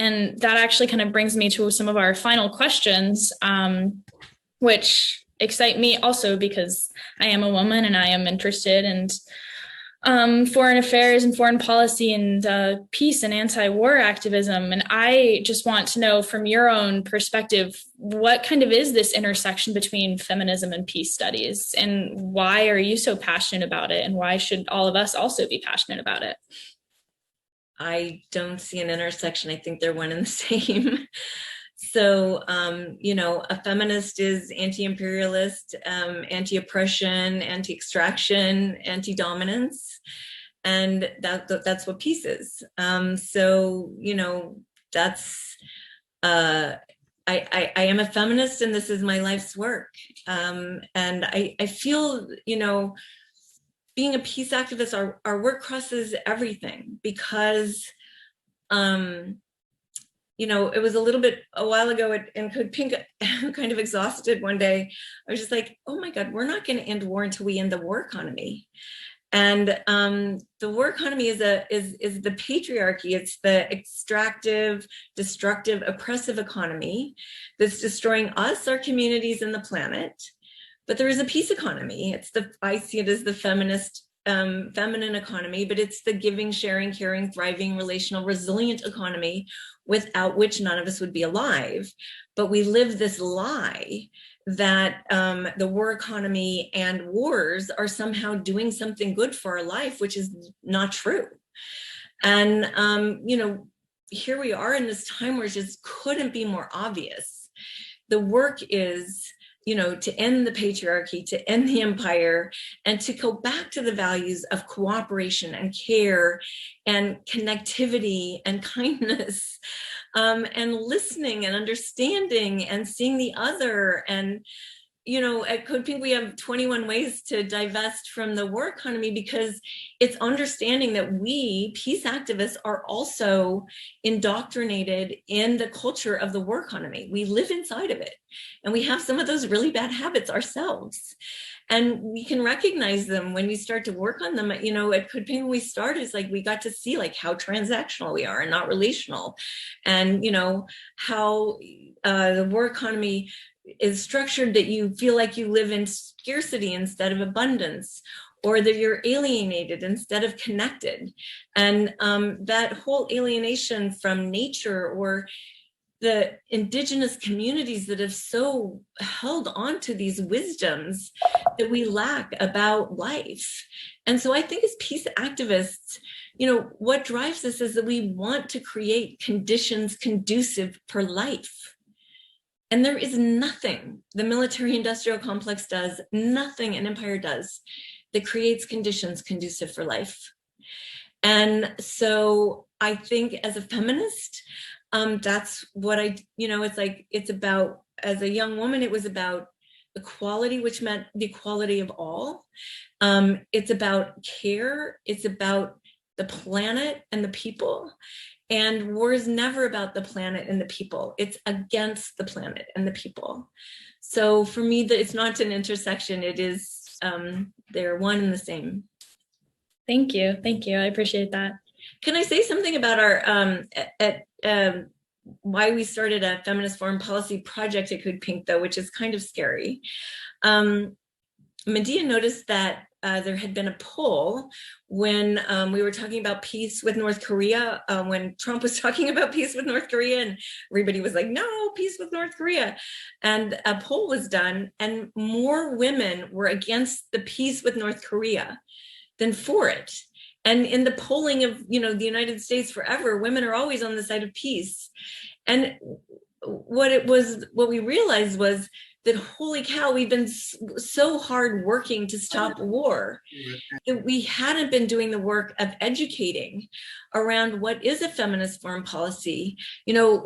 And that actually kind of brings me to some of our final questions, which excite me also because I am a woman and I am interested in foreign affairs and foreign policy and peace and anti-war activism. And I just want to know from your own perspective, what kind of is this intersection between feminism and peace studies? And why are you so passionate about it? And why should all of us also be passionate about it? I don't see an intersection. I think they're one and the same. So, a feminist is anti-imperialist, anti-oppression, anti-extraction, anti-dominance, and that's what peace is. That's I am a feminist, and this is my life's work. And I feel, being a peace activist, our work crosses everything because. It was a while ago in CODEPINK, kind of exhausted one day. I was just like, oh my God, we're not going to end war until we end the war economy. And the war economy is the patriarchy. It's the extractive, destructive, oppressive economy that's destroying us, our communities, and the planet. But there is a peace economy. I see it as the feminist feminine economy, but it's the giving, sharing, caring, thriving, relational, resilient economy without which none of us would be alive. But we live this lie that the war economy and wars are somehow doing something good for our life, which is not true. And, here we are in this time where it just couldn't be more obvious. The work is to end the patriarchy, to end the empire, and to go back to the values of cooperation and care and connectivity and kindness, and listening and understanding and seeing the other. And, at CODEPINK, we have 21 ways to divest from the war economy because it's understanding that we, peace activists, are also indoctrinated in the culture of the war economy. We live inside of it, and we have some of those really bad habits ourselves. And we can recognize them when we start to work on them. At CODEPINK, when we started, it's like we got to see how transactional we are and not relational. And, how the war economy is structured that you feel like you live in scarcity instead of abundance, or that you're alienated instead of connected. And that whole alienation from nature or the indigenous communities that have so held on to these wisdoms that we lack about life. And so I think as peace activists, what drives us is that we want to create conditions conducive for life. And there is nothing the military-industrial complex does, nothing an empire does, that creates conditions conducive for life. And so I think as a feminist, that's what it's about. As a young woman, it was about equality, which meant the equality of all. It's about care. It's about the planet and the people. And war is never about the planet and the people. It's against the planet and the people. So for me, it's not an intersection. It is, they're one and the same. Thank you. Thank you. I appreciate that. Can I say something about our, why we started a feminist foreign policy project at CODEPINK, though, which is kind of scary. Medea noticed that there had been a poll when we were talking about peace with North Korea, when Trump was talking about peace with North Korea, and everybody was like, no, peace with North Korea. And a poll was done, and more women were against the peace with North Korea than for it. And in the polling of, the United States forever, women are always on the side of peace. And what we realized was that, holy cow, we've been so hard working to stop war that we hadn't been doing the work of educating around what is a feminist foreign policy. You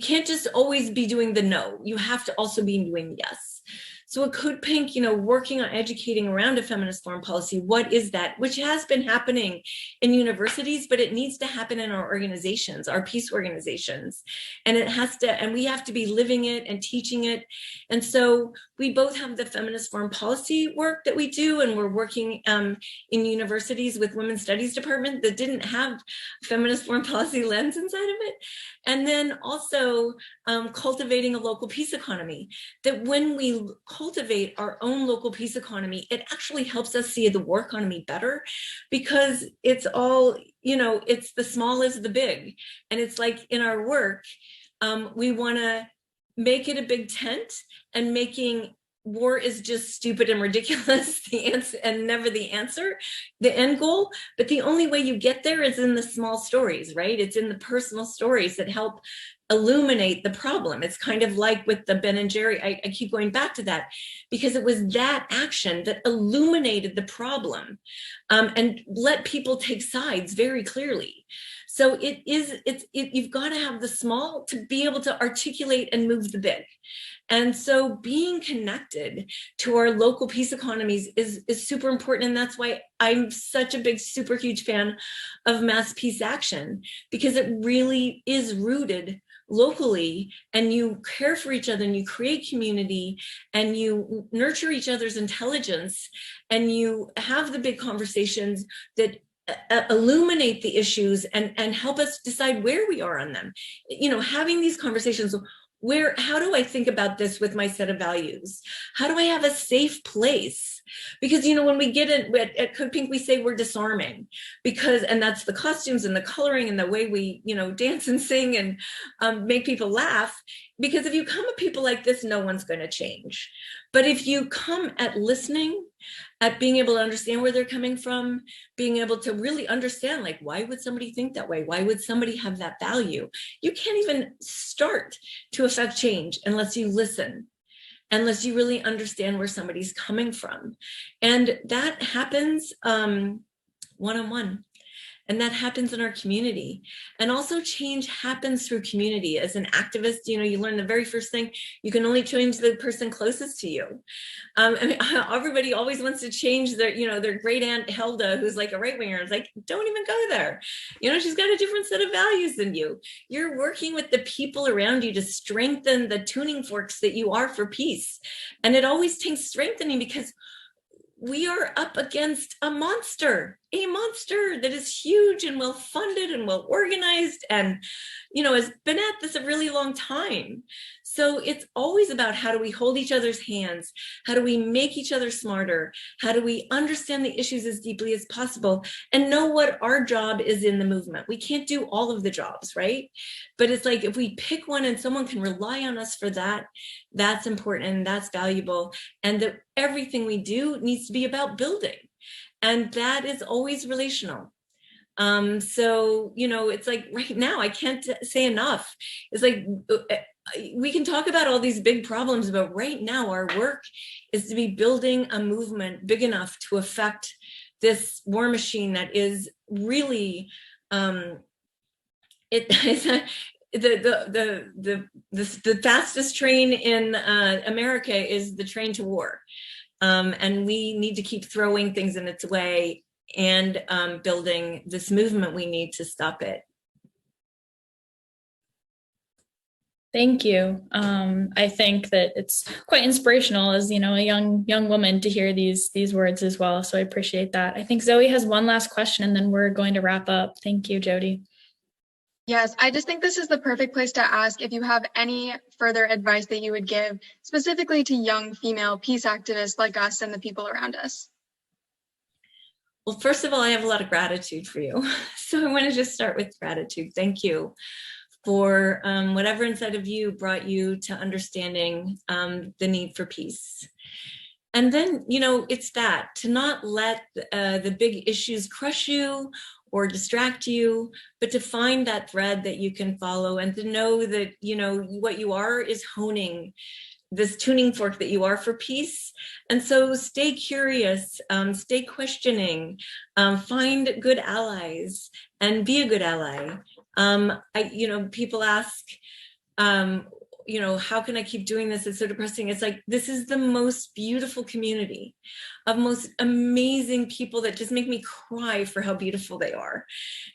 can't just always be doing the no. You have to also be doing yes. So at CODEPINK, working on educating around a feminist foreign policy, what is that? Which has been happening in universities, but it needs to happen in our organizations, our peace organizations. And we have to be living it and teaching it. And so we both have the feminist foreign policy work that we do, and we're working in universities with women's studies department that didn't have feminist foreign policy lens inside of it. And then also cultivating a local peace economy, that when we cultivate our own local peace economy, it actually helps us see the war economy better, because it's all, it's the small is the big. And it's like in our work, we want to make it a big tent, and making war is just stupid and ridiculous, the answer, and never the answer, the end goal. But the only way you get there is in the small stories, right? It's in the personal stories that help illuminate the problem. It's kind of like with the Ben and Jerry. I keep going back to that, because it was that action that illuminated the problem, and let people take sides very clearly. So you've got to have the small to be able to articulate and move the big. And so being connected to our local peace economies is super important. And that's why I'm such a big, super huge fan of mass peace action, because it really is rooted locally, and you care for each other, and you create community, and you nurture each other's intelligence, and you have the big conversations that illuminate the issues and help us decide where we are on them. Having these conversations, how do I think about this with my set of values? How do I have a safe place? Because, when we get in at CODEPINK, we say we're disarming, and that's the costumes and the coloring and the way we, dance and sing and make people laugh. Because if you come at people like this, no one's going to change. But if you come at listening, at being able to understand where they're coming from, being able to really understand, like, why would somebody think that way? Why would somebody have that value? You can't even start to affect change unless you listen, unless you really understand where somebody's coming from. And that happens one-on-one. And that happens in our community. And also change happens through community. As an activist, you learn the very first thing, you can only change the person closest to you. Everybody always wants to change their great aunt Hilda, who's like a right winger. It's like, don't even go there. She's got a different set of values than you. You're working with the people around you to strengthen the tuning forks that you are for peace. And it always takes strengthening, because we are up against a monster that is huge and well funded and well organized, and has been at this a really long time. So it's always about, how do we hold each other's hands? How do we make each other smarter? How do we understand the issues as deeply as possible and know what our job is in the movement? We can't do all of the jobs, right? But it's like, if we pick one and someone can rely on us for that, that's important and that's valuable. And that everything we do needs to be about building. And that is always relational. So, it's like right now, I can't say enough. It's like, we can talk about all these big problems, but right now our work is to be building a movement big enough to affect this war machine that is really, the fastest train in America is the train to war. And we need to keep throwing things in its way and building this movement we need to stop it. Thank you. I think that it's quite inspirational as, a young woman to hear these words as well. So I appreciate that. I think Zoe has one last question, and then we're going to wrap up. Thank you, Jodie. Yes, I just think this is the perfect place to ask if you have any further advice that you would give specifically to young female peace activists like us and the people around us. Well, first of all, I have a lot of gratitude for you. So I want to just start with gratitude. Thank you for whatever inside of you brought you to understanding the need for peace. And then, it's that, to not let the big issues crush you or distract you, but to find that thread that you can follow, and to know that, what you are is honing this tuning fork that you are for peace. And so stay curious, stay questioning, find good allies and be a good ally. People ask, you know, how can I keep doing this? It's so depressing. It's like, this is the most beautiful community of most amazing people that just make me cry for how beautiful they are.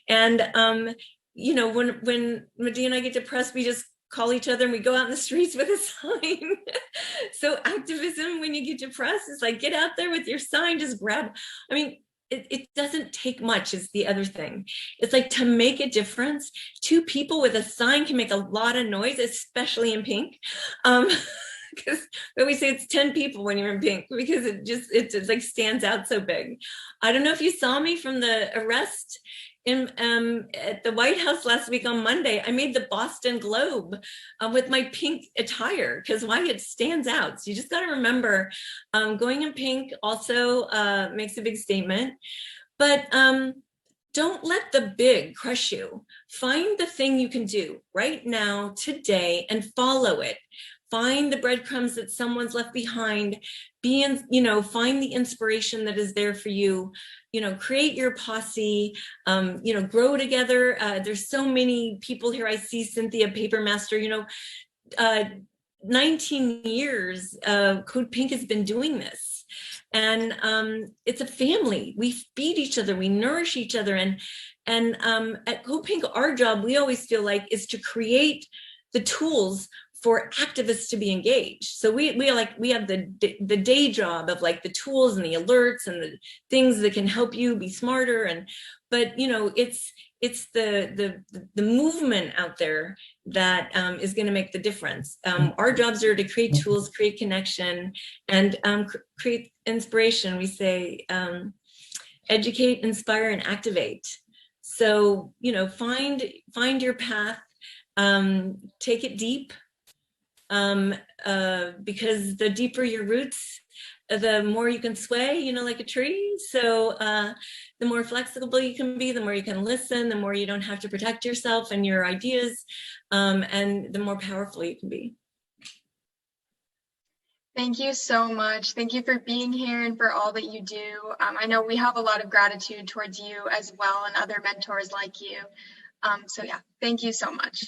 And, you know, when Medea and I get depressed, we just call each other and we go out in the streets with a sign. So activism, when you get depressed, is like, get out there with your sign, just grab, I mean, it doesn't take much is the other thing. It's like, to make a difference, 2 people with a sign can make a lot of noise, especially in pink. Because we say it's 10 people when you're in pink, because it just like stands out so big. I don't know if you saw me from the arrest in at the White House last week on Monday. I made the Boston Globe with my pink attire, because why, it stands out. So you just got to remember, going in pink also makes a big statement. But don't let the big crush you. Find the thing you can do right now, today, and follow it. Find the breadcrumbs that someone's left behind. Be in, you know, find the inspiration that is there for you. You know, create your posse, you know, grow together. There's so many people here. I see Cynthia Papermaster, you know, 19 years, Code Pink has been doing this. And it's a family. We feed each other, we nourish each other. And at Code Pink, our job, we always feel like, is to create the tools for activists to be engaged. So we have the day job of like the tools and the alerts and the things that can help you be smarter. But you know, it's the movement out there that is going to make the difference. Our jobs are to create tools, create connection, and create inspiration. We say educate, inspire, and activate. So you know, find your path, take it deep. Because the deeper your roots, the more you can sway, you know, like a tree. So the more flexible you can be, the more you can listen, the more you don't have to protect yourself and your ideas, and the more powerful you can be. Thank you so much. Thank you for being here and for all that you do. I know we have a lot of gratitude towards you as well, and other mentors like you. So yeah, thank you so much.